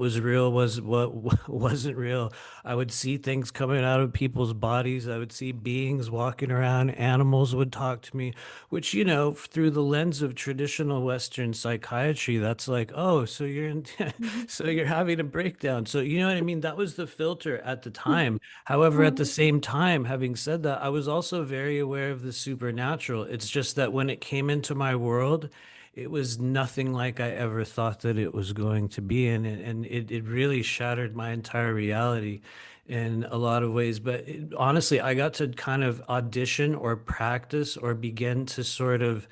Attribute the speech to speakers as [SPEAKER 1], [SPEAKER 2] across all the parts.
[SPEAKER 1] what was real was what wasn't real. I would see things coming out of people's bodies. I would see beings walking around. Animals would talk to me, which, through the lens of traditional Western psychiatry, that's like, oh, so you're in,
[SPEAKER 2] Mhm.
[SPEAKER 1] so you're having a breakdown. So, you know what I mean? That was the filter at the
[SPEAKER 2] Mm,
[SPEAKER 1] time. However, at the
[SPEAKER 2] mm,
[SPEAKER 1] same time, having said that, I was also very aware of the supernatural. It's just that when it came into my world, it was nothing like I ever thought that it was going to be. And it really shattered my entire reality in a lot of ways. But honestly, I got to kind of audition or practice or begin to sort of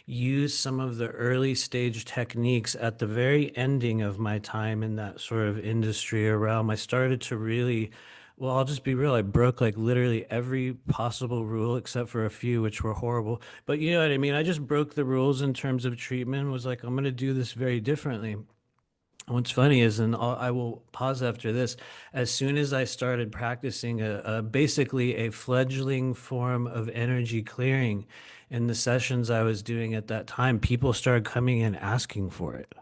[SPEAKER 1] use some of the early stage techniques at the very ending of my time in that sort of industry or realm. I started to really, well, I'll just be real. I broke like literally every possible rule except for a few, which were horrible. But you know what I mean? I just broke the rules in terms of treatment, was like, I'm going to do this very differently. What's funny is, and I will pause after this, as soon as I started practicing basically a fledgling form of energy clearing in the sessions I was doing at that time, people started coming in asking for it.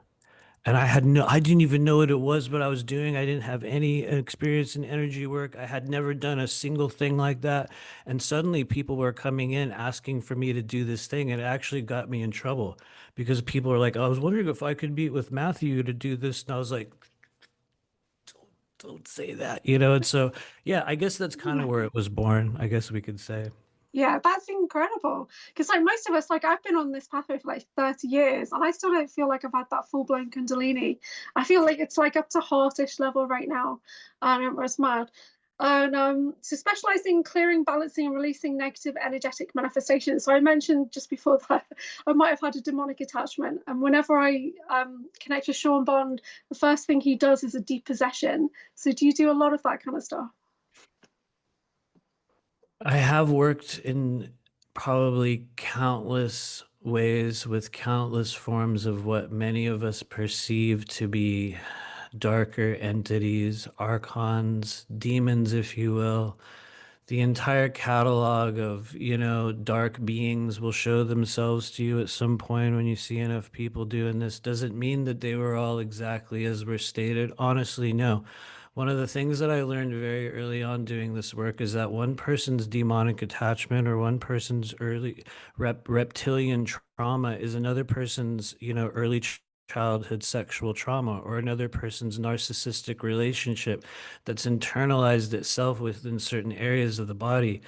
[SPEAKER 1] And I didn't even know what it was, but I was doing. I didn't have any experience in energy work. I had never done a single thing like that. And suddenly people were coming in asking for me to do this thing. And it actually got me in trouble because people were like, I was wondering if I could meet with Matthew to do this. And I was like, don't say that. And so, yeah, I guess that's kind of
[SPEAKER 2] mm.
[SPEAKER 1] where it was born, I guess we could say.
[SPEAKER 2] Yeah, that's incredible. Because like most of us, like I've been on this pathway for like 30 years and I still don't feel like I've had that full-blown Kundalini. I feel like it's like up to heartish level right now. It was mad. And so specializing in clearing, balancing, and releasing negative energetic manifestations. So I mentioned just before that I might have had a demonic attachment. And whenever I connect with Sean Bond, the first thing he does is a depossession. So do you do a lot of that kind of stuff?
[SPEAKER 1] I have worked in probably countless ways with countless forms of what many of us perceive to be darker entities, archons, demons, if you will. The entire catalog of, dark beings will show themselves to you at some point when you see enough people doing this. Doesn't mean that they were all exactly as were stated. Honestly, no. One of the things that I learned very early on doing this work is that one person's demonic attachment or one person's early reptilian trauma is another person's, early childhood sexual trauma or another person's narcissistic relationship that's internalized itself within certain areas of the body.